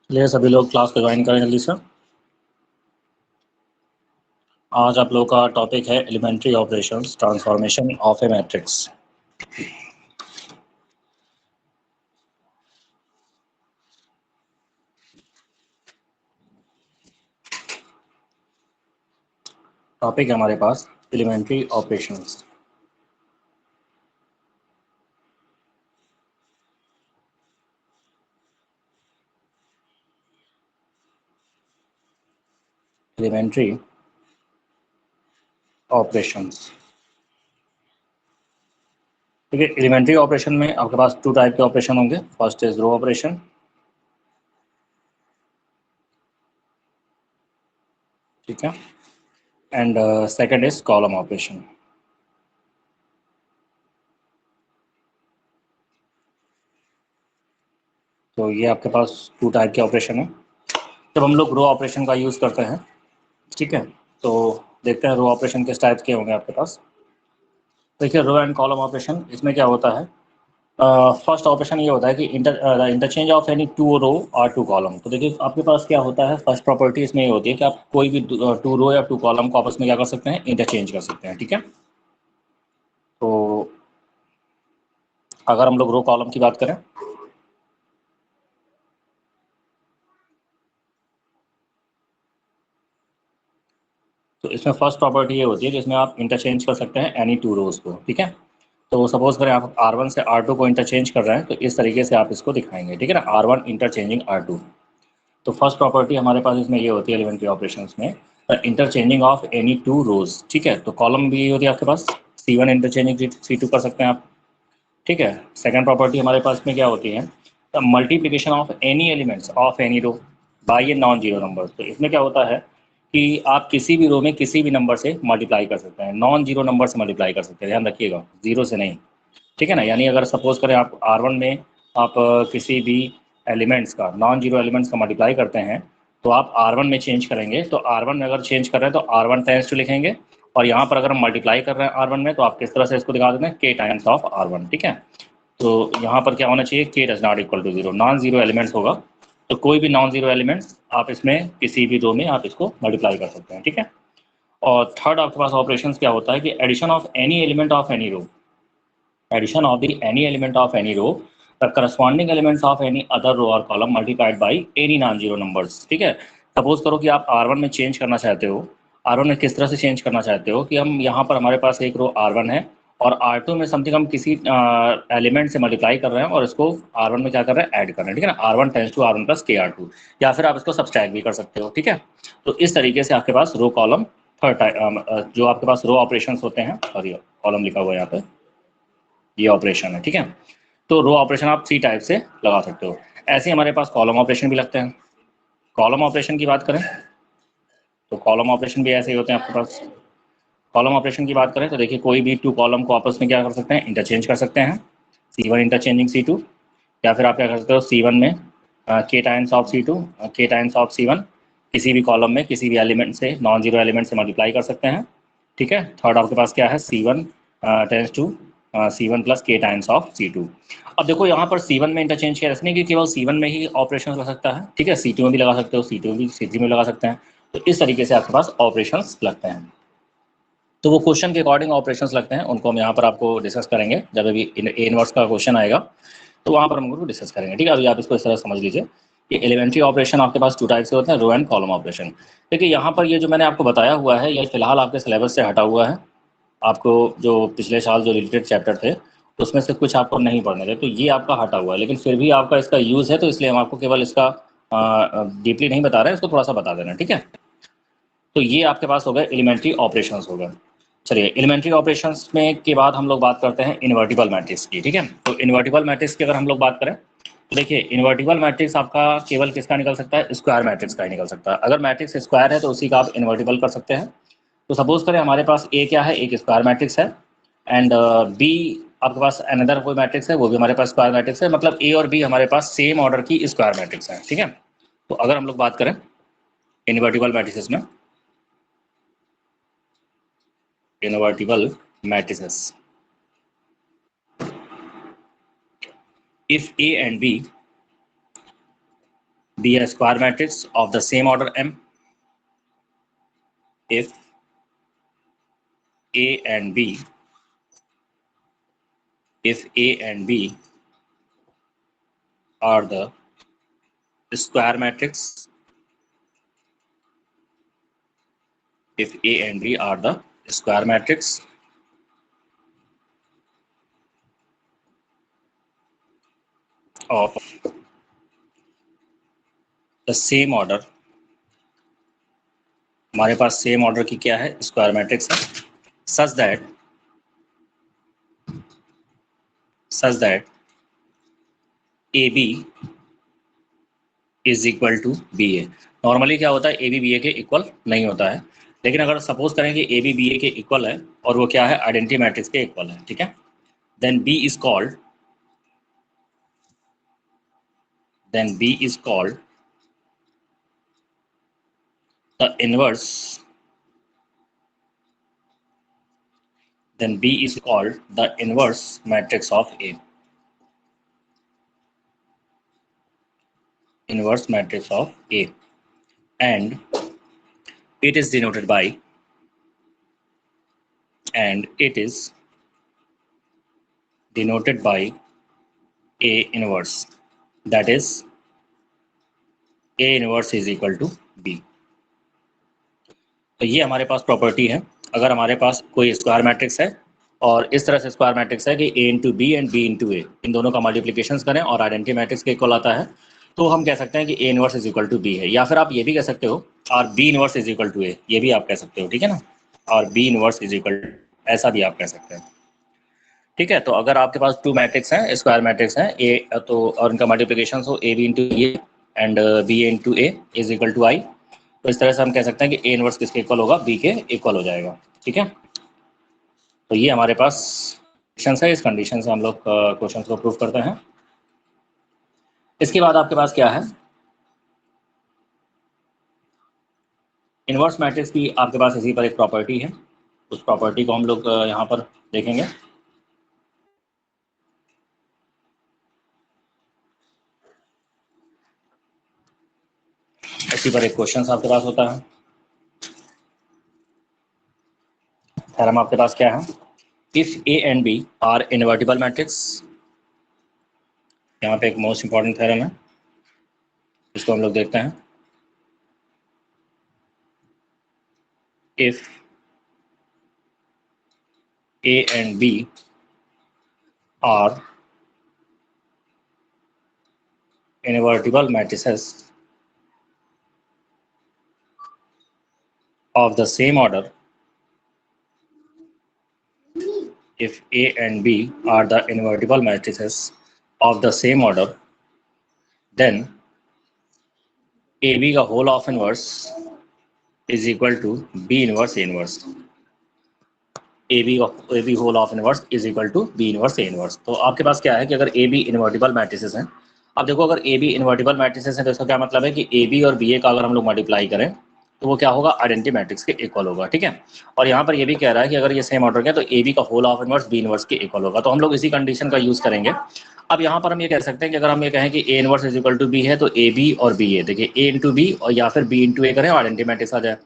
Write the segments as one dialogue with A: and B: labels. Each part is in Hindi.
A: चलिए सभी लोग क्लास को ज्वाइन करें जल्दी से। आज आप लोगों का टॉपिक है elementary operations, transformation of a matrix. Topic है हमारे पास एलिमेंट्री ऑपरेशंस। एलिमेंट्री ऑपरेशंस, ठीक है। एलिमेंट्री ऑपरेशन में आपके पास टू टाइप के ऑपरेशन होंगे। फर्स्ट इज रो ऑपरेशन, ठीक है, and second is column operation. तो ये आपके पास टू टाइप के ऑपरेशन है। जब हम लोग रो ऑपरेशन का यूज़ करते हैं, ठीक है, तो देखते हैं रो ऑपरेशन किस टाइप के होंगे आपके पास। देखिए रो एंड कॉलम ऑपरेशन, इसमें क्या होता है, फर्स्ट ऑपरेशन ये होता है कि इंटरचेंज ऑफ एनी टू रो और टू कॉलम। तो देखिए आपके पास क्या होता है, फर्स्ट प्रॉपर्टी इसमें ये होती है कि आप कोई भी टू रो या टू कॉलम को आपस में क्या कर सकते हैं, इंटरचेंज कर सकते हैं, ठीक है। तो अगर हम लोग रो कॉलम की बात करें, तो इसमें फर्स्ट प्रॉपर्टी ये होती है कि इसमें आप इंटरचेंज कर सकते हैं एनी टू रोज को, ठीक है। तो सपोज करें आप R1 से R2 को इंटरचेंज कर रहे हैं, तो इस तरीके से आप इसको दिखाएंगे, ठीक है ना, R1 इंटरचेंजिंग R2। तो फर्स्ट प्रॉपर्टी हमारे पास इसमें ये होती है एलिमेंट्री ऑपरेशंस में, interchanging of any two rows, ठीक है। तो कॉलम भी होती है आपके पास, C1 इंटरचेंजिंग C2 कर सकते हैं आप, ठीक है। सेकंड प्रॉपर्टी हमारे पास में क्या होती है, the multiplication of any elements of any row by a non zero number. तो इसमें क्या होता है कि आप किसी भी रो में किसी भी नंबर से मल्टीप्लाई कर सकते हैं, नॉन जीरो नंबर से मल्टीप्लाई कर सकते हैं, ध्यान रखिएगा, जीरो से नहीं, ठीक है ना। यानी अगर सपोज करें आप R1 में आप किसी भी एलिमेंट्स का, नॉन जीरो एलिमेंट्स का मल्टीप्लाई करते हैं, तो आप R1 में चेंज करेंगे, तो R1 में अगर चेंज कर रहे हैं तो R1 टाइम्स टू लिखेंगे, और यहाँ पर अगर हम मल्टीप्लाई कर रहे हैं R1 में, तो आप किस तरह से इसको दिखा देते हैं, K टाइम्स ऑफ R1, ठीक है। तो यहाँ पर क्या होना चाहिए, K does not equal to zero, non zero elements होगा, तो कोई भी नॉन जीरो एलिमेंट्स आप इसमें किसी भी रो में आप इसको मल्टीप्लाई कर सकते हैं, ठीक है। और थर्ड आपके पास ऑपरेशन क्या होता है कि addition of any element of any row, addition of the any element of any row, the corresponding elements of any other row or column multiplied by any non zero numbers, ठीक है। सपोज करो कि आप R1 में चेंज करना चाहते हो, R1 में किस तरह से चेंज करना चाहते हो कि हम यहाँ पर हमारे पास एक रो R1 है और R2 में समथिंग हम किसी एलिमेंट से मल्टीप्लाई कर रहे हैं और इसको R1 में क्या कर रहे हैं, ऐड कर रहे हैं, ठीक है ना, R1 tense to R1 plus KR2, या फिर आप इसको सब्सट्रैक्ट भी कर सकते हो, ठीक है। तो इस तरीके से आपके पास रो कॉलम थर्ड टाइप, जो आपके पास रो ऑपरेशन होते हैं, सॉरी कॉलम लिखा हुआ है यहाँ पे, ये ऑपरेशन है, ठीक है। तो रो ऑपरेशन आप थ्री टाइप से लगा सकते हो। ऐसे ही हमारे पास कॉलम ऑपरेशन भी लगते हैं। कॉलम ऑपरेशन की बात करें तो कॉलम ऑपरेशन भी ऐसे ही होते हैं आपके पास। कॉलम ऑपरेशन की बात करें तो देखिए कोई भी टू कॉलम को आपस में क्या कर सकते हैं, इंटरचेंज कर सकते हैं, C1 इंटरचेंजिंग C2, या फिर आप क्या कर सकते हो, C1 में K times of C2, K times of C1, किसी भी कॉलम में किसी भी एलिमेंट से, नॉन जीरो एलिमेंट से मल्टीप्लाई कर सकते हैं, ठीक है। थर्ड आपके पास क्या है, C1 tends to C1 plus K times of C2। अब देखो यहाँ पर C1 में इंटरचेंज किया, नहीं कि केवल C1 में ही ऑपरेशन लग सकता है, ठीक है, C2 में भी लगा सकते हो, C2 भी C3 में लगा सकते हैं। तो इस तरीके से आपके पास ऑपरेशंस लगते हैं। तो वो क्वेश्चन के अकॉर्डिंग ऑपरेशंस लगते हैं, उनको हम यहाँ पर आपको डिस्कस करेंगे जब अभी ए इनवर्स का क्वेश्चन आएगा, तो वहाँ पर हम उनको डिस्कस करेंगे, ठीक है। अभी आप इसको इस तरह समझ लीजिए कि एलिमेंट्री ऑपरेशन आपके पास टू टाइप से होते हैं, रो एंड कॉलम ऑपरेशन। देखिए यहाँ पर ये जो मैंने आपको बताया हुआ है, ये फिलहाल आपके सिलेबस से हटा हुआ है। आपको जो पिछले साल जो रिलेटेड चैप्टर थे उसमें से कुछ आपको नहीं पढ़ने थे, तो ये आपका हटा हुआ है, लेकिन फिर भी आपका इसका यूज़ है, तो इसलिए हम आपको केवल इसका डीपली नहीं बता रहे हैं, इसको थोड़ा सा बता देना, ठीक है। तो ये आपके पास हो गए एलिमेंट्री ऑपरेशंस हो गए। चलिए एलिमेंट्री ऑपरेशंस में के बाद हम लोग बात करते हैं इन्वर्टिबल मैट्रिक्स की, ठीक है। तो इन्वर्टिबल मैट्रिक्स की अगर हम लोग बात करें तो देखिए इन्वर्टिबल मैट्रिक्स आपका केवल किसका निकल सकता है, स्क्वायर मैट्रिक्स का ही निकल सकता है। अगर मैट्रिक्स स्क्वायर है तो उसी का आप इन्वर्टिबल कर सकते हैं। तो सपोज करें हमारे पास ए क्या है, एक स्क्वायर मैट्रिक्स है, एंड बी आपके पास अनदर कोई मैट्रिक्स है, वो भी हमारे पास स्क्वायर मैट्रिक्स है, मतलब ए और बी हमारे पास सेम ऑर्डर की स्क्वायर मैट्रिक्स है, ठीक है। तो अगर हम लोग बात करें इन्वर्टिबल मैट्रिसेस में, invertible matrices, if A and B be a square matrix of the same order M if A and B are the square matrix, if A and B are the square matrix of the same order, हमारे पास सेम ऑर्डर की क्या है, स्क्वायर मैट्रिक्स है, such that AB is equal to B A. Normally क्या होता है, ए बी बी ए के इक्वल नहीं होता है, लेकिन अगर सपोज करें कि ए बी बी ए के इक्वल है और वो क्या है, आइडेंटिटी मैट्रिक्स के इक्वल है, ठीक है, then B is called the inverse, matrix of A, inverse matrix of A, and it is denoted by A inverse, that is A inverse is equal to B। तो ये हमारे पास प्रॉपर्टी है। अगर हमारे पास कोई स्क्वायर मैट्रिक्स है और इस तरह से स्क्वायर मैट्रिक्स है कि A into B and B into A, इन दोनों का मल्टीप्लिकेशन करें और आइडेंटिटी मैट्रिक्स के इक्वल आता है, तो हम कह सकते हैं कि A inverse is equal to B है, या फिर आप ये भी कह सकते हो और B inverse is equal to A, ये भी आप कह सकते हो, ठीक है ना, और B इनवर्स इज इक्वल, ऐसा भी आप कह सकते हैं, ठीक है। तो अगर आपके पास टू मैट्रिक्स हैं, स्क्वायर मैट्रिक्स हैं ए, तो और उनका मल्टीप्लिकेशन हो A B into A and B into A is equal to I, तो इस तरह से हम कह सकते हैं कि ए इनवर्स किसके इक्वल होगा, बी के इक्वल हो जाएगा, ठीक है। तो ये हमारे पास कंडीशन है, इस कंडीशन से हम लोग क्वेश्चन को प्रूव करते हैं। इसके बाद आपके पास क्या है, इनवर्स मैट्रिक्स की आपके पास इसी पर एक प्रॉपर्टी है, उस प्रॉपर्टी को हम लोग यहाँ पर देखेंगे। इसी पर एक क्वेश्चन आपके पास होता है। थ्योरम आपके पास क्या है, if A and B are invertible matrix, यहाँ पे एक मोस्ट इंपॉर्टेंट थ्योरम है, इसको हम लोग देखते हैं। If A and B are invertible matrices of the same order, if A and B are the invertible matrices of the same order, then AB का whole of inverse is equal to B inverse A inverse, AB whole of inverse is equal to B inverse A inverse। तो आपके पास क्या है कि अगर AB इनवर्टिबल मैट्रिसेस हैं, अब देखो अगर AB इनवर्टिबल मैट्रिसेस हैं तो इसका क्या मतलब है कि AB और BA का अगर हम लोग मल्टीप्लाई करें तो वो क्या होगा, आइडेंटिटी मैट्रिक्स के इक्वल होगा, ठीक है। और यहाँ पर ये भी कह रहा है कि अगर ये सेम ऑर्डर के तो ए बी का whole of inverse B inverse के इक्वल होगा, तो हम लोग इसी कंडीशन का यूज करेंगे। अब यहाँ पर हम ये कह सकते हैं कि अगर हम ये कहें कि A inverse is equal to B है तो ए बी और बी ए, देखिए ए इंटू बी और या फिर बी इंटू ए करें और आइडेंटिटी मैट्रिक्स आ जाए,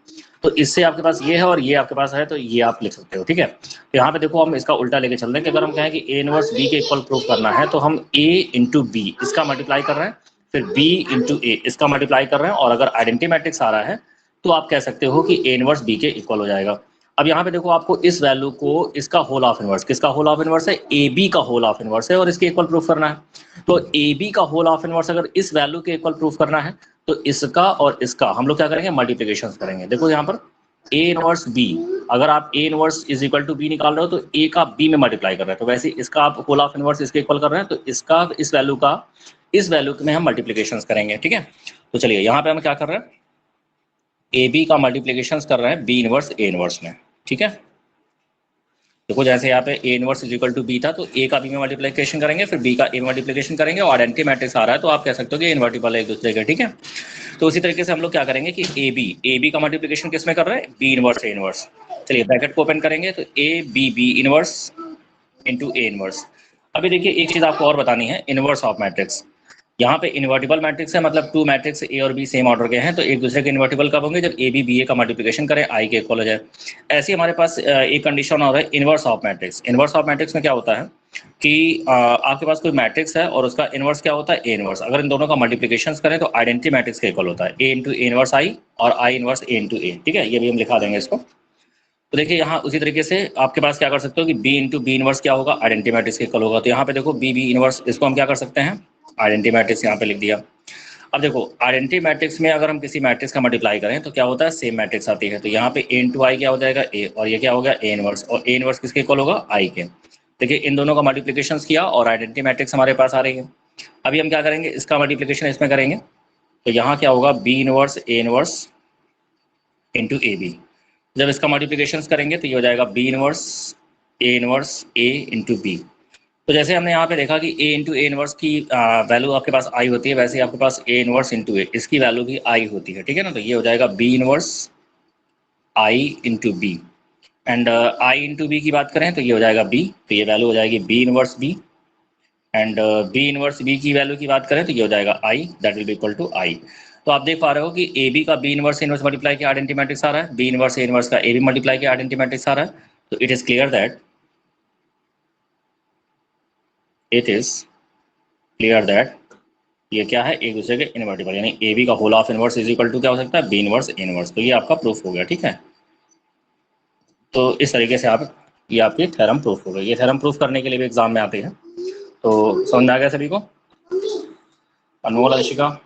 A: तो इससे आपके पास ये है और ये आपके पास है, तो ये आप लिख सकते हो, ठीक है। तो यहाँ पे देखो हम इसका उल्टा लेके चल रहे हैं कि अगर हम कहें कि ए इनवर्स बी के इक्वल प्रूव करना है तो हम ए इंटू बी इसका मल्टीप्लाई कर रहे हैं, फिर बी इंटू ए इसका मल्टीप्लाई कर रहे हैं, और अगर आइडेंटिटी मैट्रिक्स आ रहा है तो आप कह सकते हो कि ए इनवर्स बी के इक्वल हो जाएगा। अब यहाँ पे देखो आपको इस वैल्यू को इसका होल ऑफ इनवर्स, किसका होल ऑफ इनवर्स है, ए बी का होल ऑफ इनवर्स है और इसके इक्वल प्रूफ करना है। तो ए बी का होल ऑफ इनवर्स अगर इस वैल्यू के इक्वल प्रूफ करना है तो इसका और इसका हम लोग क्या करेंगे, मल्टीप्लिकेशन करेंगे। देखो यहाँ पर ए इनवर्स बी, अगर आप A inverse is equal to B निकाल रहे हो तो ए का बी में मल्टीप्लाई कर रहे हैं, तो वैसे इसका आप होल ऑफ इनवर्स इसके इक्वल कर रहे हैं, तो इसका इस वैल्यू का इस वैल्यू में हम मल्टीप्लिकेशन करेंगे, ठीक है। तो चलिए यहाँ पे हम क्या कर रहे हैं, ए बी का मल्टीप्लिकेशन कर रहे हैं बी इनवर्स ए इनवर्स में, ठीक है। देखो जैसे यहाँ पे A inverse is equal to B था तो ए का बी में मल्टीप्लिकेशन करेंगे, फिर बी का ए में मल्टीप्लिकेशन करेंगे और आइडेंटिटी मैट्रिक्स आ रहा है तो आप कह सकते हो कि इन्वर्टिबल है एक दूसरे के, ठीक है। तो उसी तरीके से हम लोग क्या करेंगे कि ए बी का मल्टीप्लिकेशन किस में कर रहे हैं, बी इनवर्स ए इनवर्स। चलिए ब्रैकेट को ओपन करेंगे तो A B inverse into A inverse. अभी देखिए एक चीज़ आपको और बतानी है, इनवर्स ऑफ मैट्रिक्स। यहाँ पे इन्वर्टिबल मैट्रिक्स है, मतलब टू मैट्रिक्स ए और बी सेम ऑर्डर के हैं, तो एक दूसरे के इन्वर्टिबल कब होंगे, जब ए बी बी ए का मल्टीप्लिकेशन करें आई के इक्वल हो जाए। ऐसे हमारे पास एक कंडीशन और है inverse of matrix. Inverse of matrix में क्या होता है कि आपके पास कोई मैट्रिक्स है और उसका इनवर्स क्या होता है, ए इनवर्स। अगर इन दोनों का मल्टीप्लिकेशन करें तो आइडेंटिटी मैट्रिक्स के इक्वल होता है, ए इंटू ए इनवर्स आई और आई इनवर्स ए इंटू ए। ठीक है, ये भी हम लिखा देंगे इसको। तो देखिए यहाँ उसी तरीके से आपके पास क्या कर सकते हो कि बी इंटू बी इनवर्स क्या होगा, आइडेंटिटी मैट्रिक्स के इक्वल होगा। तो यहाँ पे देखो बी बी इनवर्स, इसको हम क्या कर सकते हैं, आइडेंटिटी मैट्रिक्स यहाँ पे लिख दिया। अब देखो आइडेंटिटी मैट्रिक्स में अगर हम किसी मैट्रिक्स का मल्टीप्लाई करें तो क्या होता है, सेम मैट्रिक्स आती है। तो यहाँ पे ए इंटू आई क्या हो जाएगा, ए, और ये क्या हो गया, ए इनवर्स, और ए इनवर्स किसके इक्वल होगा, आई के। देखिए इन दोनों का मल्टीप्लिकेशन किया और आइडेंटिटी मैट्रिक्स हमारे पास आ रही है। अभी हम क्या करेंगे, इसका मल्टीप्लिकेशन इसमें करेंगे, तो यहाँ क्या होगा, B inverse A inverse into A B. जब इसका मल्टीप्लिकेशन करेंगे तो ये हो जाएगा B inverse A into B. तो जैसे हमने यहाँ पे देखा कि a इंटू ए इनवर्स की वैल्यू आपके पास आई होती है, वैसे ही आपके पास a इनवर्स इंटू ए, इसकी वैल्यू भी आई होती है। ठीक है ना, तो ये हो जाएगा b inverse I into B. And i into B की बात करें तो ये हो जाएगा b, तो ये वैल्यू हो जाएगी b inverse b। And b inverse b की वैल्यू की बात करें तो ये हो जाएगा i, that will be equal to i। तो आप देख पा रहे हो कि ए बी का बी इनवर्स इनवर्स मल्टीप्लाई किया आइडेंटिटी मैट्रिक्स आ रहा है, बी इनवर्स ए इनवर्स का ए बी मल्टीप्लाई किया आइडेंटिटी मैट्रिक्स आ रहा है। तो इट इज क्लियर दैट ये क्या है, एक दूसरे के इनवर्टिबल, यानी ए बी का whole of inverse is equal to क्या हो सकता है, बी इनवर्स इनवर्स। तो ये आपका प्रूफ हो गया। ठीक है, तो इस तरीके से आप, ये आपकी थ्योरम प्रूफ हो गई। ये थ्योरम प्रूफ करने के लिए भी एग्जाम में आते हैं। तो समझ में आ गया सभी को, अनमोल अशिका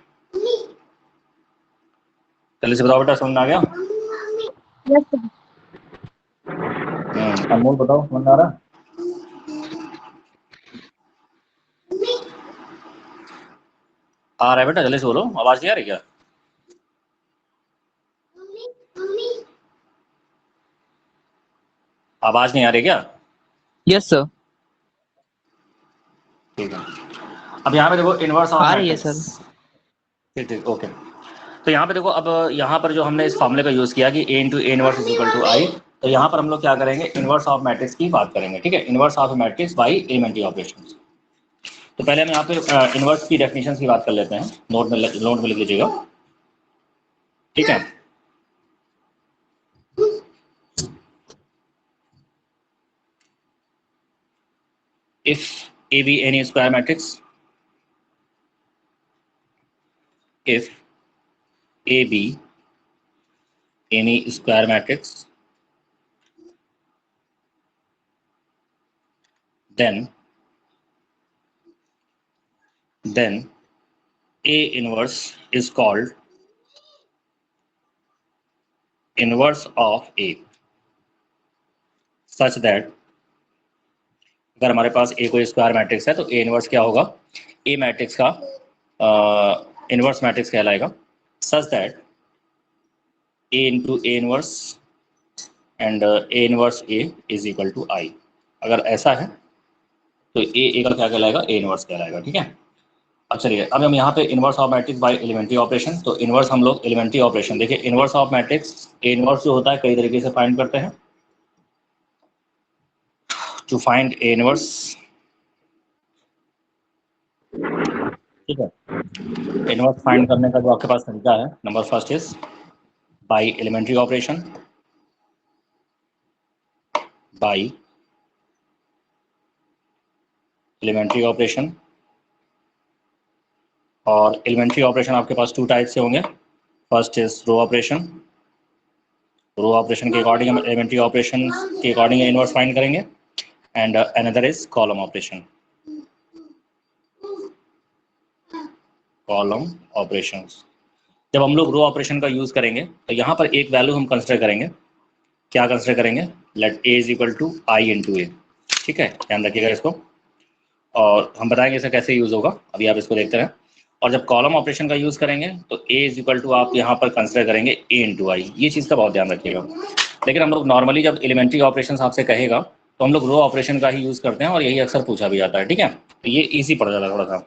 A: जल्दी से बताओ बेटा, समझ में आ गया? अनमोल बताओ, समझ में आ रहा है? आ रहा है बेटा, जल्दी से बोलो, आवाज नहीं आ रही क्या? आवाज नहीं आ रही क्या?
B: Yes sir.
A: ठीक है, अब यहाँ पे देखो इनवर्स ऑफ
B: आ रही है
A: मैट्रिक्स।
B: सर।
A: ठीक ठीक, ओके। तो यहाँ पे देखो, अब यहाँ पर जो हमने इस फॉर्मूले का यूज किया कि A into A inverse is equal to I, तो यहाँ पर हम लोग क्या करेंगे, इनवर्स ऑफ मैट्रिक्स की बात करेंगे। ठीक है, inverse of matrix by elementary operation. तो पहले हम यहाँ पे इनवर्स की डेफिनेशन की बात कर लेते हैं, नोट में लिख लीजिएगा। ठीक है, if A be any square matrix, if A be any square matrix, then A inverse is called inverse of A, such that अगर हमारे पास ए कोई स्क्वायर मैट्रिक्स है तो ए इनवर्स क्या होगा, ए मैट्रिक्स का इनवर्स मैट्रिक्स कहलाएगा, such that A into A inverse and A inverse A is equal to I. अगर ऐसा है तो ए का क्या कहलाएगा, ए इनवर्स कहलाएगा। ठीक है, अब चलिए, अब हम यहाँ पे inverse of matrix by elementary operation, तो इनवर्स हम लोग एलिमेंट्री ऑपरेशन देखिए, inverse of matrix A inverse जो होता है कई तरीके से फाइंड करते हैं। टू फाइंड ए इनवर्स, ठीक है, इनवर्स फाइंड करने का जो आपके पास तरीका है, number first is by elementary operation, by elementary operation. और एलिमेंट्री ऑपरेशन आपके पास टू टाइप से होंगे, first is row operation, row operation के अकॉर्डिंग हम एलिमेंट्री ऑपरेशन के अकॉर्डिंग इनवर्स फाइंड करेंगे, and another is column operation, column operations. जब हम लोग रो ऑपरेशन का यूज करेंगे तो यहाँ पर एक वैल्यू हम कंसिडर करेंगे, क्या कंसिडर करेंगे, let A is equal to I into A. ठीक है, ध्यान रखिएगा इसको, और हम बताएंगे इसे कैसे यूज होगा, अभी आप इसको देखते रहें। और जब कॉलम ऑपरेशन का यूज करेंगे तो ए इज इक्वल टू आप यहाँ पर कंसिडर करेंगे ए इंटू आई, ये चीज़ का बहुत ध्यान रखिएगा। लेकिन हम लोग नॉर्मली जब एलिमेंट्री ऑपरेशन आपसे कहेगा तो हम लोग रो ऑपरेशन का ही यूज करते हैं, और यही अक्सर पूछा भी जाता है। ठीक है, तो ये ईजी पड़ जाता है थोड़ा सा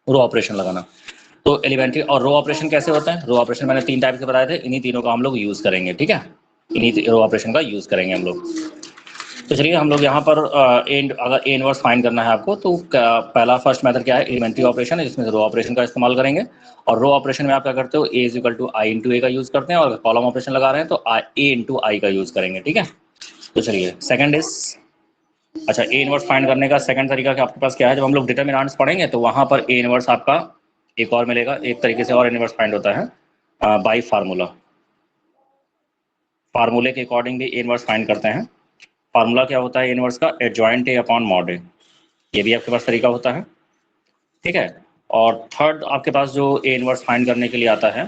A: रो ऑपरेशन लगाना। तो एलिमेंट्री और रो ऑपरेशन कैसे होता है, रो ऑपरेशन मैंने तीन टाइप से बताए थे, इन्हीं तीनों का हम लोग यूज करेंगे। ठीक है, इन्हीं रो ऑपरेशन का यूज करेंगे हम लोग। तो चलिए हम लोग यहाँ पर अगर ए इनवर्स फाइंड करना है आपको तो पहला फर्स्ट मेथड क्या है, एलिमेंट्री ऑपरेशन है, जिसमें रो ऑपरेशन का इस्तेमाल करेंगे। और रो ऑपरेशन में आप क्या करते हो, A is equal to I into A का यूज करते हैं, और कॉलम ऑपरेशन लगा रहे हैं तो ए इंटू आई का यूज करेंगे। ठीक है, तो चलिए सेकंड इज, अच्छा ए इनवर्स फाइंड करने का सेकंड तरीका कि आपके पास क्या है, जब हम लोग डिटरमिनेंट्स पढ़ेंगे तो वहाँ पर ए इनवर्स आपका एक और मिलेगा, एक तरीके से और इनवर्स फाइंड होता है बाई फार्मूला। फार्मूले के अकॉर्डिंग भी ए इनवर्स फाइंड करते हैं। फार्मूला क्या होता है इनवर्स का, एडजॉइंट ए अपॉन मॉड ए, ये भी आपके पास तरीका होता है। ठीक है, और थर्ड आपके पास जो ए इनवर्स फाइंड करने के लिए आता है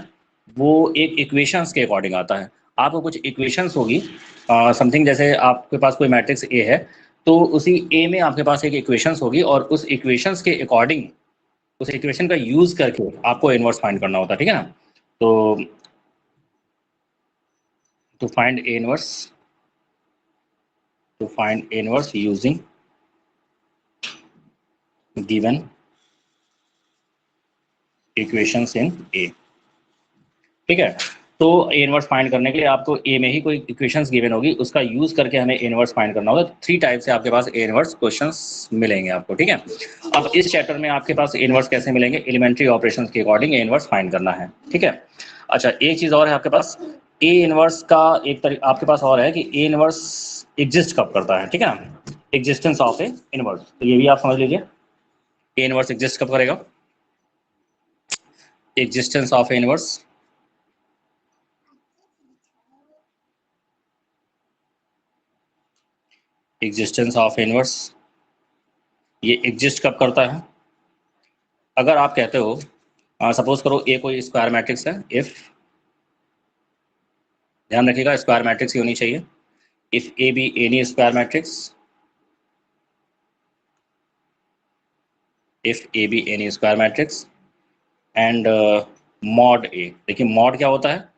A: वो एक इक्वेशंस के अकॉर्डिंग आता है। आपको कुछ इक्वेशंस होगी समथिंग, जैसे आपके पास कोई मैट्रिक्स ए है तो उसी ए में आपके पास एक इक्वेशंस होगी, और उस इक्वेशंस के अकॉर्डिंग उस इक्वेशन का यूज करके आपको इनवर्स फाइंड करना होता है। ठीक है ना, तो to find A inverse using given equations in A। ठीक है, तो ए इनवर्स फाइंड करने के लिए आपको ए में ही कोई इक्वेशंस गिवन होगी, उसका यूज करके हमें ए इनवर्स फाइंड करना होगा। 3 टाइप से आपके पास ए इनवर्स क्वेश्चंस मिलेंगे आपको। ठीक है, अब इस चैप्टर में आपके पास ए इनवर्स कैसे मिलेंगे, एलिमेंट्री ऑपरेशंस के अकॉर्डिंग ए इनवर्स फाइंड करना है। ठीक है, अच्छा एक चीज और है आपके पास, ए इनवर्स का एक तरीका आपके पास और है कि ए इनवर्स एग्जिस्ट कब करता है। ठीक है ना, एग्जिस्टेंस ऑफ ए इनवर्स, तो ये भी आप समझ लीजिए, ए इनवर्स एग्जिस्ट कब करेगा, existence of A inverse. Existence of inverse ये एग्जिस्ट कब करता है, अगर आप कहते हो सपोज करो ए कोई स्क्वायर मैट्रिक्स है, इफ, ध्यान रखिएगा स्क्वायर मैट्रिक्स ही होनी चाहिए, if A B any square matrix, if A B any square matrix and mod A. देखिए मॉड क्या होता है,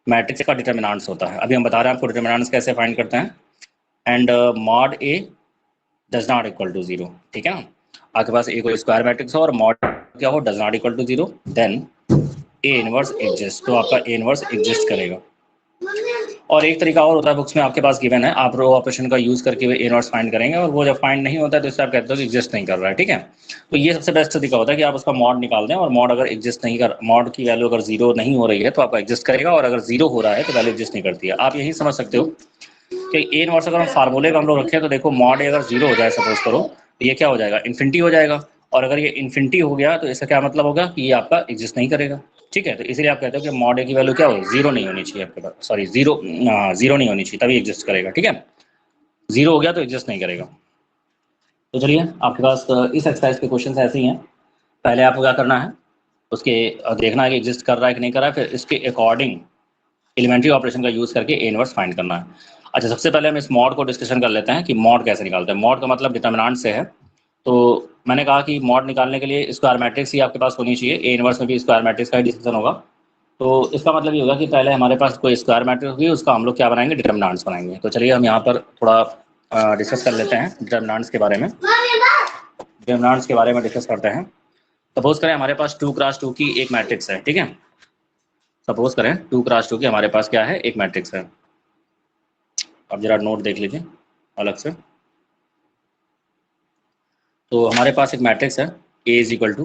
A: मैट्रिक्स का डिटर्मिनेंट्स होता है, अभी हम बता रहे हैं आपको डिटर्मिनेंट्स कैसे फाइंड करते हैं। And mod A does not equal to 0। ठीक है ना, आपके पास ए कोई स्क्वायर मैट्रिक्स हो और मॉड क्या हो, does not equal to 0, then A inverse exist, तो आपका ए इनवर्स एग्जिस्ट करेगा। और एक तरीका और होता है, बुक्स में आपके पास गिवन है, आप रो ऑपरेशन का यूज करके ए इनवर्स फाइंड करेंगे, और वो जब फाइंड नहीं होता है तो इससे आप कहते हो कि एग्जिस्ट नहीं कर रहा है। ठीक है, तो ये सबसे बेस्ट तरीका होता है कि आप उसका मॉड निकाल दें, और मॉड अगर एग्जिस्ट नहीं कर, मॉड की वैल्यू अगर 0 नहीं हो रही है तो आपका एग्जिस्ट करेगा, और अगर 0 हो रहा है तो वैल्यू एग्जिस्ट नहीं करती है। आप यही समझ सकते हो कि ए इनवर्स अगर हम फार्मूले का हम लोग रखें तो देखो मॉड ए अगर 0 हो जाए सपोज करो, तो ये क्या हो जाएगा, इन्फिनिटी हो जाएगा, और अगर ये इन्फिनिटी हो गया तो इसका क्या मतलब होगा कि ये आपका एग्जिस्ट नहीं करेगा। ठीक है, तो इसलिए आप कहते हो कि मॉड ए की वैल्यू क्या हो, 0 नहीं होनी चाहिए आपके पास, सॉरी 0 नहीं होनी चाहिए तभी एग्जिस्ट करेगा। ठीक है, 0 हो गया तो एग्जिस्ट नहीं करेगा। तो चलिए आपके पास इस एक्सरसाइज के क्वेश्चन ऐसे ही हैं। पहले आपको क्या करना है, उसके देखना है कि एग्जिस्ट कर रहा है कि नहीं कर रहा है, फिर इसके अकॉर्डिंग एलिमेंट्री ऑपरेशन का यूज करके ए इनवर्स फाइंड करना है। अच्छा सबसे पहले हम इस मॉड को डिस्कशन कर लेते हैं कि मॉड कैसे निकालते हैं। मॉड का मतलब डिटर्मिनेंट से है, तो मैंने कहा कि मॉड निकालने के लिए स्क्वायर मैट्रिक्स ही आपके पास होनी चाहिए, ए इनवर्स में भी स्क्वायर मैट्रिक्स का ही डिस्कशन होगा। तो इसका मतलब ये होगा कि पहले हमारे पास कोई स्क्वायर मैट्रिक्स होगी, उसका हम लोग क्या बनाएंगे, डिटर्मिनेंट्स बनाएंगे। तो चलिए हम यहाँ पर थोड़ा डिस्कस कर लेते हैं डिटर्मिनेंट्स के बारे में। डिटर्मिनेंट्स के बारे में डिस्कस करते हैं। सपोज करें हमारे पास 2x2 की एक मैट्रिक्स है। ठीक है, सपोज करें 2x2 की हमारे पास क्या है, एक मैट्रिक्स है। अब जरा नोट देख लीजिए अलग से। तो हमारे पास एक मैट्रिक्स है, ए इज इक्वल टू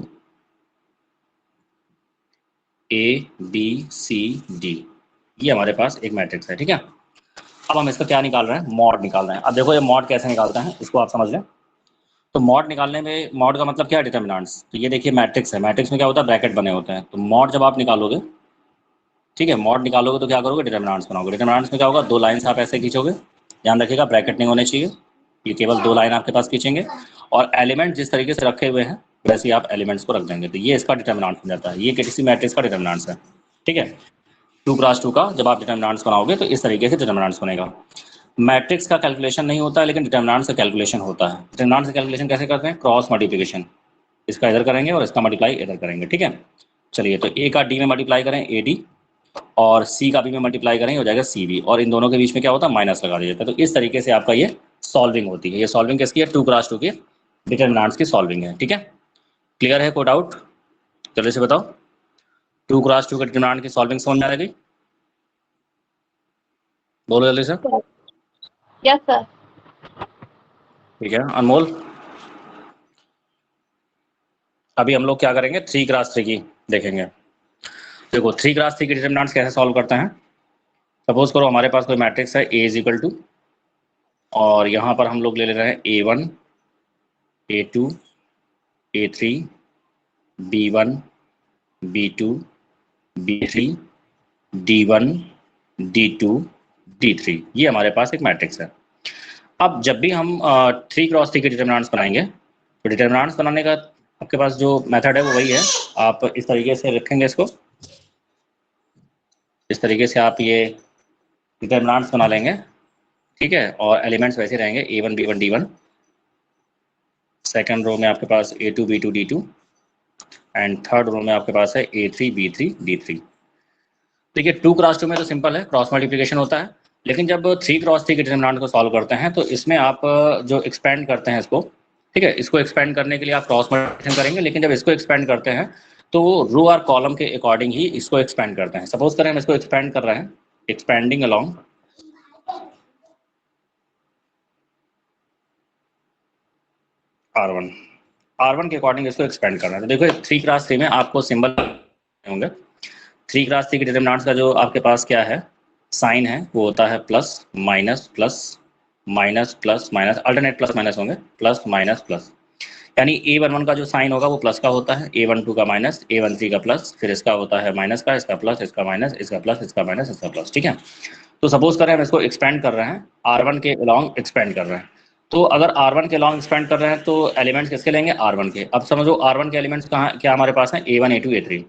A: ABCD, ये हमारे पास एक मैट्रिक्स है। ठीक है, अब हम इसका क्या निकाल रहे हैं, मॉड निकाल रहे हैं। अब देखो ये मॉड कैसे निकालते हैं इसको आप समझ लें। तो मॉड निकालने में, मॉड का मतलब क्या है, डिटर्मिनेंट्स। तो ये देखिए मैट्रिक्स है, मैट्रिक्स में क्या होता है, ब्रैकेट बने होते हैं। तो मॉड जब आप निकालोगे, ठीक है, मॉड निकालोगे तो क्या करोगे, डिटर्मिनेंट्स बनाओगे। डिटर्मिनेंट्स में क्या होगा, 2 लाइन्स आप ऐसे खींचोगे, ध्यान रखिएगा ब्रैकेट नहीं होने चाहिए, ये केवल 2 लाइन आपके पास खींचेंगे, और एलिमेंट जिस तरीके से रखे हुए हैं वैसे ही आप एलिमेंट्स को रख देंगे, तो ये इसका डिटर्मिनेंट हो जाता है। ये किसी मैट्रिक्स का डिटर्मिनेंट्स है। ठीक है, 2x2 का जब आप डिटर्मिनेंट्स बनाओगे तो इस तरीके से डिटर्मिनेंट्स बनेगा। मैट्रिक्स का कैलकुलेशन नहीं होता है, लेकिन डिटर्मिनेंट्स का कैलकुलेशन होता है। डिटर्मिनेंट्स का कैलकुलेशन कैसे करते हैं, क्रॉस मल्टीप्लिकेशन, इसका इधर करेंगे और इसका मल्टीप्लाई इधर करेंगे। ठीक है, चलिए तो ए का डी में मल्टीप्लाई करें AD, और सी का बी में मल्टीप्लाई करें हो जाएगा CB, और इन दोनों के बीच में क्या होता है, माइनस लगा दिया जाता है। तो इस तरीके से आपका ये सॉल्विंग होती है। ये सॉल्विंग किसकी है, 2x2 की डिटर्मिनेंट्स की सॉल्विंग है। ठीक है, क्लियर है, कोई डाउट, जल्दी से बताओ। 2x2 के डिटर्मिनेंट की सॉल्विंग समझ में आ गई, बोलो जल्दी से।
B: Yes sir.
A: ठीक है अनमोल, अभी हम लोग क्या करेंगे 3x3 की देखेंगे। देखो 3x3 के डिटरमिनेंट्स कैसे सॉल्व करते हैं। सपोज करो हमारे पास कोई मैट्रिक्स है A इज इक्वल टू, और यहाँ पर हम लोग ले रहे हैं A1 A2 A3 B1 B2 B3 D1 D2 D3, ये हमारे पास एक मैट्रिक्स है। अब जब भी हम 3x3 के डिटरमिनेंट्स बनाएंगे तो डिटरमिनेंट्स बनाने का आपके पास जो मेथड है वो वही है। आप इस तरीके से रखेंगे इसको, इस तरीके से आप ये डिटरमिनेंट्स बना लेंगे, ठीक है। और एलिमेंट्स वैसे रहेंगे A1 B1 D1, second row में आपके पास A2 B2 D2, and third row में आपके पास है A3 B3 D3। देखिए 2x2 में तो सिंपल है, क्रॉस मल्टीप्लिकेशन होता है, लेकिन जब 3x3 के डिटरमिनेंट को सॉल्व करते हैं तो इसमें आप जो एक्सपेंड करते हैं इसको, ठीक है, इसको एक्सपेंड करने के लिए आप क्रॉस मल्टीप्लिकेशन करेंगे, लेकिन जब इसको एक्सपेंड करते हैं तो रो और कॉलम के अकॉर्डिंग ही इसको एक्सपेंड करते हैं। सपोज करें हम इसको एक्सपेंड कर रहे हैं, एक्सपेंडिंग अलोंग R1 के अकॉर्डिंग इसको एक्सपेंड करना है। तो देखो 3x3 में आपको सिंबल होंगे। 3x3 के डिटरमिनेंट्स का जो आपके पास क्या है साइन है वो होता है plus minus plus minus plus minus, alternate plus minus होंगे, प्लस माइनस प्लस। यानी A11 का जो साइन होगा वो प्लस का होता है, A12 का माइनस, A13 का प्लस, फिर इसका होता है माइनस का, इसका प्लस, इसका माइनस, इसका प्लस, इसका माइनस, इसका प्लस, ठीक है। तो सपोज करें हम इसको एक्सपेंड कर रहे हैं, R1 के अलॉन्ग एक्सपेंड कर रहे हैं। तो अगर R1 के अलॉन्ग एक्सपेंड कर रहे हैं तो एलिमेंट्स किसके लेंगे, R1 के। अब समझो R1 के एलिमेंट्स कहाँ क्या हमारे पास हैं, A1 A2 A3।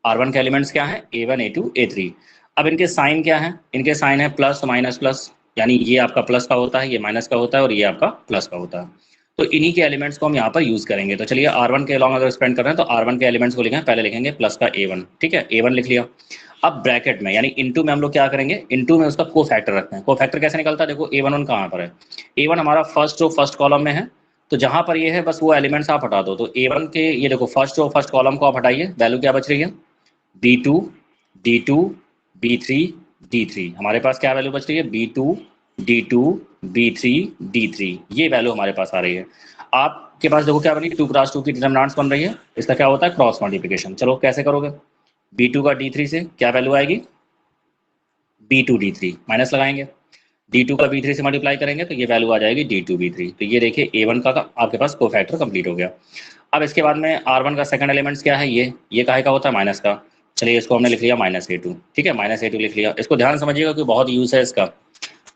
A: R1 के एलिमेंट्स क्या है, A1 A2 A3। अब इनके साइन क्या है, इनके साइन है प्लस माइनस प्लस, यानी ये आपका प्लस का होता है, ये माइनस का होता है, और ये आपका प्लस का होता है। तो इन्हीं के एलिमेंट्स को हम यहाँ पर यूज करेंगे। तो चलिए R1 के अलॉन्ग अगर एक्सपेंड कर रहे हैं तो R1 के एलिमेंट्स को लिखें, पहले लिखेंगे प्लस का A1, ठीक है, A1 लिख लिया। अब ब्रैकेट में यानी इनटू में हम लोग क्या करेंगे, इनटू में उसका को फैक्टर रखते हैं। को फैक्टर कैसे निकलता है, देखो A11 कहाँ पर है, A1 हमारा फर्स्ट रो फर्स्ट कॉलम में है, तो जहां पर ये है बस वो एलिमेंट्स आप हटा दो। तो A1 के ये देखो फर्स्ट रो फर्स्ट कॉलम को आप हटाइए, वैल्यू क्या बच रही है, B2 D2 B3 D3। हमारे पास क्या वैल्यू बच रही है, B2 D2 B3 D3, ये वैल्यू हमारे पास आ रही है। आपके पास देखो क्या बनी, 2x2 की डिटरमिनेंट्स बन रही है, इसका क्या होता है क्रॉस मल्टीप्लिकेशन। चलो कैसे करोगे, B2 का D3 से क्या वैल्यू आएगी, B2 D3 माइनस लगाएंगे, D2 का B3 से मल्टीप्लाई करेंगे तो ये वैल्यू आ जाएगी D2 B3। तो ये देखिए A1 का आपके पास को फैक्टर कंप्लीट हो गया। अब इसके बाद में R1 का सेकंड एलिमेंट्स क्या है, ये काहे का होता है, माइनस का। चलिए इसको हमने लिख लिया माइनस A2, ठीक है, माइनस A2 लिख लिया। इसको ध्यान समझिएगा कि बहुत यूज है इसका,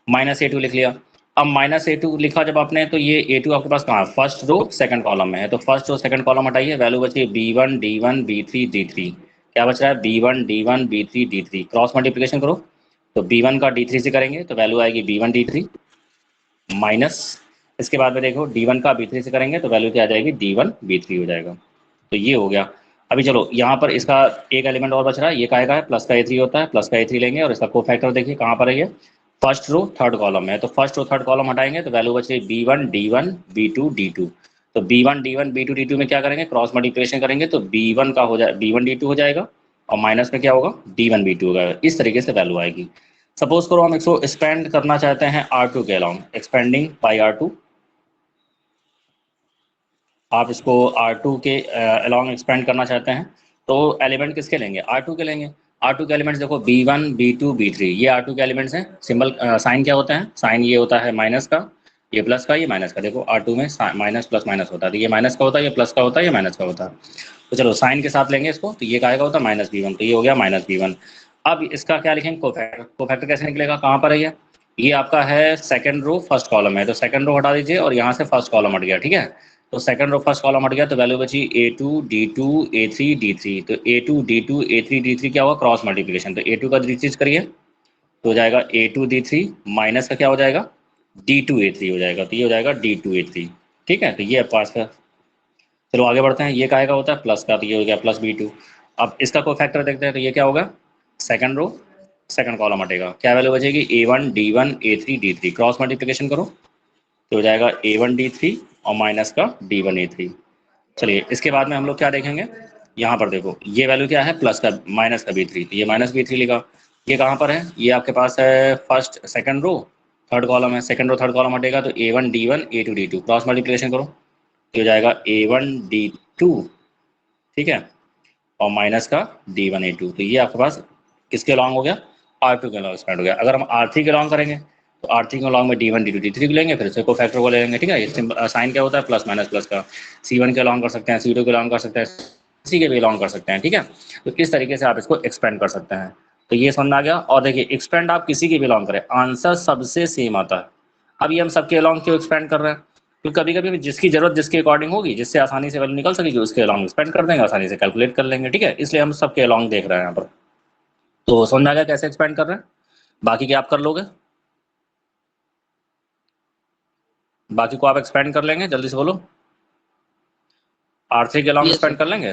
A: माइनस A2 लिख लिया। अब माइनस A2 लिखा जब आपने तो ये A2 आपके पास कहाँ है, फर्स्ट रो सेकंड कॉलम में है, तो फर्स्ट रो सेकंड कॉलम हटाइए, वैल्यू बची B1 D1 B3 D3। क्या बच रहा है, B1 D1 B3 D3, cross multiplication करो तो B1 का D3 से करेंगे तो वैल्यू आएगी B1 D3 माइनस, इसके बाद में देखो D1 का B3 से करेंगे तो वैल्यू क्या आ जाएगी, D1 B3 हो जाएगा। तो ये हो गया। अभी चलो यहाँ पर इसका एक एलिमेंट और बच रहा है, ये काहे का है, प्लस का A3 होता है, प्लस का A3 लेंगे और इसका को फैक्टर देखिए कहाँ पर है, ये फर्स्ट रो थर्ड कॉलम में है, तो फर्स्ट रो थर्ड कॉलम हटाएंगे तो वैल्यू बच रही B1 D1 B2 D2। तो B1 D1 B2 D2 में क्या करेंगे, क्रॉस मल्टीप्लिकेशन करेंगे तो B1 का हो जाए B1 D2 हो जाएगा, और माइनस में क्या होगा, D1 B2 होगा। इस तरीके से वैल्यू आएगी। सपोज करो हम इसको एक्सपेंड करना चाहते हैं R2 के अलॉन्ग, एक्सपेंडिंग बाई R2, आप इसको R2 के अलॉन्ग एक्सपेंड करना चाहते हैं तो एलिमेंट किसके लेंगे, R2 के लेंगे। R2 के एलिमेंट्स देखो B1 B2 B3, ये R2 के एलिमेंट्स हैं। सिंबल साइन क्या होता है, साइन ये होता है माइनस का, ये प्लस का, ये माइनस का। देखो R2 में माइनस प्लस माइनस होता है, तो ये माइनस का होता है, ये प्लस का होता है, ये माइनस का होता है। तो चलो साइन के साथ लेंगे इसको, तो ये काहे का होता है माइनस B1, तो ये हो गया माइनस B1। अब इसका क्या लिखेंगे, कोफैक्टर। कोफैक्टर कैसे निकलेगा, कहाँ पर है ये आपका है सेकंड रो फर्स्ट कॉलम है, तो सेकंड रो हटा दीजिए और यहाँ से फर्स्ट कॉलम हट गया, ठीक है। तो सेकंड रो फर्स्ट कॉलम हट गया तो वैल्यू बची A2 D2 A3 D3। तो A2 D2 A3 D3 क्या हुआ, क्रॉस मल्टीप्लिकेशन, तो A2 का D3 करिए तो हो जाएगा A2 D3 माइनस का क्या हो जाएगा, D2 A3 हो जाएगा, तो ये हो जाएगा D2 A3, ठीक है। तो ये पास का, चलो आगे बढ़ते हैं। ये काहे का होता है, प्लस का, तो ये हो गया प्लस B2। अब इसका को फैक्टर देखते हैं, तो ये क्या होगा, सेकंड रो सेकंड कॉलम हटेगा, क्या वैल्यू बचेगी A1 D1 A3 D3, cross multiplication करो तो हो जाएगा A1 D3 और माइनस का D1 A3। चलिए इसके बाद में हम लोग क्या देखेंगे, यहाँ पर देखो ये वैल्यू क्या है, प्लस का माइनस का B3, तो ये माइनस B3 लिखा। ये कहाँ पर है, ये आपके पास है first second row third column है, सेकंड रो थर्ड कॉलम हटेगा तो A1 D1 A2 D2 cross multiplication करो तो हो जाएगा A1 D2, ठीक है, और माइनस का D1 A2। तो ये आपके पास किसके लॉन्ग हो गया, R2 के लॉन्ग एक्सपेंड हो गया। अगर हम R3 के लॉन्ग करेंगे तो R3 के लॉन्ग में D1 D2 D3 को लेंगे, फिर इससे को फैक्टर को ले लेंगे, ठीक है। ये साइन क्या होता है, प्लस माइनस प्लस का। C1 के लॉन्ग कर सकते हैं, C2 के लॉन्ग कर सकते हैं, C के भी लॉन्ग कर सकते हैं, ठीक है। तो इस तरीके से आप इसको एक्सपेंड कर सकते हैं। तो ये समझ में आ गया। और देखिए एक्सपेंड आप किसी की भी लॉन्ग करें, आंसर सबसे सेम आता है। अब ये हम सबके लॉन्ग क्यों एक्सपेंड कर रहे हैं, क्योंकि कभी कभी जिसकी जरूरत जिसके अकॉर्डिंग होगी, जिससे आसानी से वैल्यू निकल सकेगी, उसके अलॉन्ग एक्सपेंड कर देंगे, आसानी से कैलकुलेट कर लेंगे, ठीक है। इसलिए हम सबके अलॉन्ग देख रहे हैं यहाँ पर। तो समझ में आ गया कैसे एक्सपेंड कर रहे हैं। बाकी क्या आप कर लोगे, बाकी को आप एक्सपेंड कर लेंगे, जल्दी से बोलो। R3 के अलॉन्ग
B: यस
A: एक्सपेंड
B: सर।
A: कर लेंगे।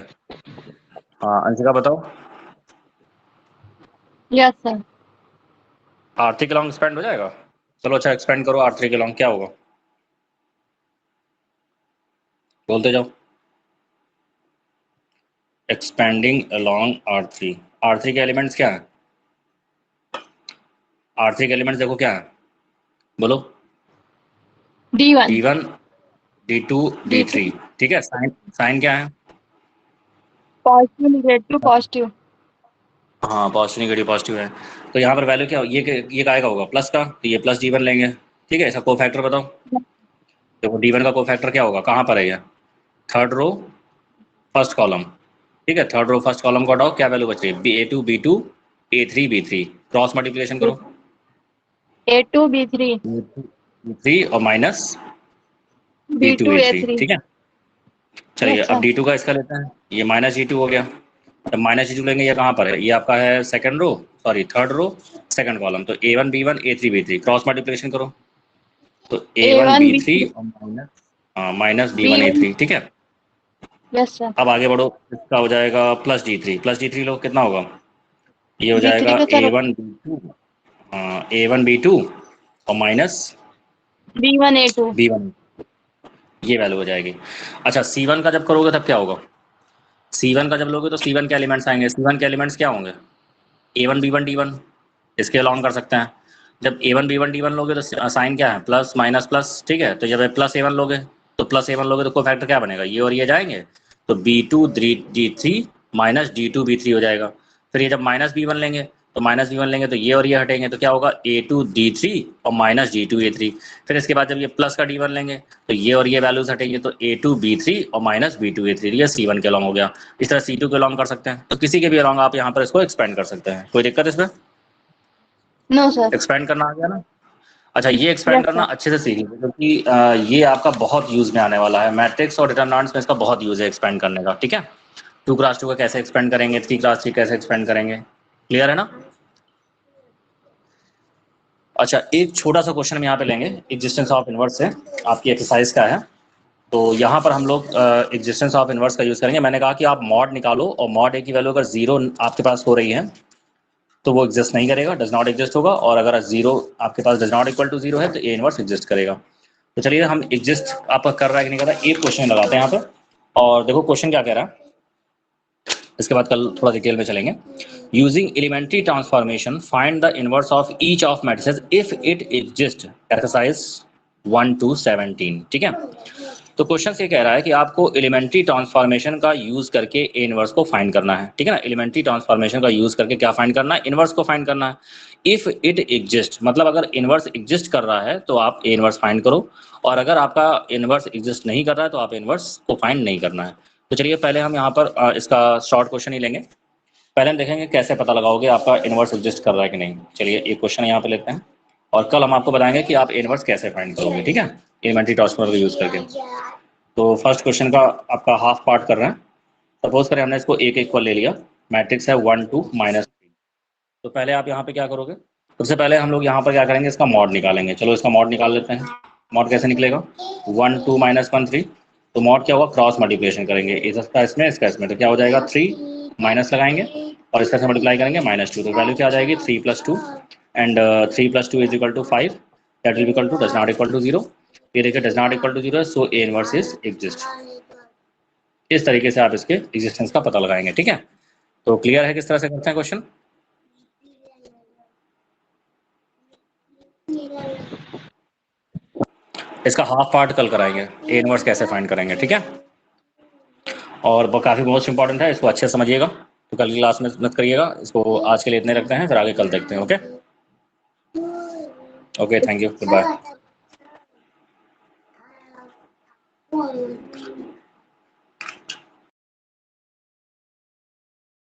A: हाँ अंशिका बताओ।
C: Yes sir.
A: R3 के अलॉन्ग एक्सपेंड हो जाएगा। चलो अच्छा एक्सपेंड करो R3 के अलॉन्ग, क्या होगा बोलते जाओ। एक्सपेंडिंग अलॉन्ग R3, R3 के एलिमेंट्स क्या है, R3 के एलिमेंट्स देखो क्या है, बोलो।
C: D1
A: D1 D2
C: D2
A: D3, ठीक है। साइन साइन क्या है,
C: पॉजिटिव नेगेटिव पॉजिटिव।
A: हाँ पॉजिटिव नेगेटिव पॉजिटिव है। तो यहाँ पर वैल्यू क्या, ये काय का होगा, प्लस का, तो ये प्लस D1 लेंगे, ठीक है। इसका को फैक्टर बताओ। देखो D1 का को फैक्टर क्या होगा, कहाँ पर है ये, थर्ड रो फर्स्ट कॉलम, ठीक है। थर्ड रो फर्स्ट कॉलम को हटाओ, क्या वैल्यू बच रही है, A2 B2 A3 B3, cross multiplication करो
C: A2 B3
A: B3 और minus B2
C: B2
A: A3,
C: A3।
A: ठीक है। चलिए
C: यस
A: अब
C: सर।
A: D2 का इसका लेते हैं, ये माइनस G2 हो गया। जब माइनस G2 लेंगे, ये कहाँ पर है, ये आपका है second row, sorry third row second column, तो A1 B1 A3 B3 cross multiplication करो तो A1
C: A1
A: B3
C: B3
A: और माइनस B1
C: B1।
A: A3, ठीक है।
C: Yes sir.
A: अब आगे बढ़ो, इसका हो जाएगा प्लस D3 लो, कितना होगा, ये हो जाएगा
C: B3 का सर
A: A1 B2 और माइनस
C: B1 A2।
A: B1, ये वैल्यू हो जाएगी। अच्छा C1 का जब करोगे तब क्या होगा, C1 का जब लोगे तो C1 के एलिमेंट्स आएंगे, C1 के एलिमेंट्स क्या होंगे, A1 B1 D1, इसके अलॉन्ग कर सकते हैं। जब A1 B1 D1 लोगे तो साइन क्या है, प्लस माइनस प्लस, ठीक है। तो जब प्लस A1 लोगे तो प्लस A1 लोगे तो को फैक्टर क्या बनेगा, ये और ये जाएंगे, तो B2 D3 minus D2 B3 हो जाएगा। फिर ये जब माइनस B1 लेंगे तो माइनस B1 लेंगे तो ये और ये हटेंगे, तो क्या होगा A2 D3 और माइनस D2 A3। फिर इसके बाद जब ये प्लस का D1 लेंगे तो ये और ये वैल्यूज हटेंगे, तो A2 B3 और माइनस B2 A3, ये C1 के अलॉन्ग हो गया। इस तरह C2 के अलॉन्ग कर सकते हैं, तो किसी के भी अलॉन्ग आप यहाँ पर इसको एक्सपेंड कर सकते हैं। कोई दिक्कत इसमें,
C: नो सर।
A: एक्सपेंड करना आ गया ना। अच्छा ये एक्सपेंड
C: यस
A: करना
C: सर।
A: अच्छे से सीख लीजिए, क्योंकि ये आपका बहुत यूज में आने वाला है, मैट्रिक्स और डिटरमिनेंट्स में इसका बहुत यूज है एक्सपेंड करने का, ठीक है। 2x2 का कैसे एक्सपेंड करेंगे, 3x3 कैसे एक्सपेंड करेंगे, क्लियर है ना। अच्छा एक छोटा सा क्वेश्चन हम यहाँ पे लेंगे एग्जिस्टेंस ऑफ इनवर्स से, आपकी एक्सरसाइज का है। तो यहाँ पर हम लोग एग्जिस्टेंस ऑफ इनवर्स का यूज करेंगे। मैंने कहा कि आप मॉड निकालो और मॉड ए की वैल्यू अगर 0 आपके पास हो रही है तो वो एग्जिस्ट नहीं करेगा, डज नॉट एग्जिस्ट होगा, और अगर 0 आपके पास डज नॉट इक्वल टू 0 है तो ए इनवर्स एग्जिस्ट करेगा। तो चलिए हम एग्जिस्ट आपका कर रहा है कि नहीं कर रहा है, एक क्वेश्चन लगाते हैं यहाँ पे, और देखो क्वेश्चन क्या कह रहा है, इसके बाद कल थोड़ा डिटेल में चलेंगे। Using elementary transformation find the inverse of each of matrices if it exist, exercise 1 to 17, ठीक है। तो क्वेश्चन ये कह रहा है कि आपको एलिमेंट्री ट्रांसफॉर्मेशन का यूज करके ए इनवर्स को फाइंड करना है, ठीक है ना। एलिमेंट्री ट्रांसफॉर्मेशन का यूज करके क्या फाइंड करना है, इनवर्स को फाइंड करना है। इफ इट एग्जिस्ट मतलब अगर इनवर्स एग्जिस्ट कर रहा है तो आप ए इनवर्स फाइंड करो, और अगर आपका इनवर्स एग्जिस्ट नहीं कर रहा है तो आप इनवर्स को फाइंड नहीं करना है। तो चलिए पहले हम यहाँ पर इसका शॉर्ट क्वेश्चन ही लेंगे। पहले हम देखेंगे कैसे पता लगाओगे आपका इनवर्स एग्जिस्ट कर रहा है कि नहीं। चलिए एक क्वेश्चन यहाँ पे लेते हैं, और कल हम आपको बताएंगे कि आप इनवर्स कैसे फाइंड करोगे, ठीक है, एलिमेंट्री ट्रांसफॉर्मर का यूज करके। तो फर्स्ट क्वेश्चन का आपका हाफ पार्ट कर रहे हैं। सपोज करें हमने इसको एक इक्वल ले लिया, मैट्रिक्स है 1 2 -3। तो पहले आप यहाँ पे क्या करोगे, सबसे पहले हम लोग यहाँ पर क्या करेंगे, इसका मॉड निकालेंगे। चलो इसका मॉड निकाल लेते हैं। मॉड कैसे निकलेगा, 1 2 -1 3। तो मॉड क्या होगा, क्रॉस मल्टीप्लिकेशन करेंगे, इसका इसमें तो क्या हो जाएगा 3 माइनस लगाएंगे और इसका से मल्टीप्लाई करेंगे -2, तो वैल्यू क्या आ जाएगी 3 + 2 and 3 + 2 = 5, that will equal to does not equal to 0। ये देखिए डज नॉट इक्वल टू 0 है, so A inverse is exist. इस तरीके से आप इसके एग्जिस्टेंस का पता लगाएंगे, ठीक है। तो क्लियर है किस तरह से करते हैं क्वेश्चन। इसका हाफ पार्ट कल कराएंगे, ए इनवर्स कैसे फाइंड करेंगे, ठीक है। और वो काफ़ी मोस्ट इंपॉर्टेंट है, इसको अच्छे से समझिएगा। तो कल की क्लास में मत करिएगा इसको, आज के लिए इतने रखते हैं, फिर आगे कल देखते हैं। Okay okay, thank you, good bye.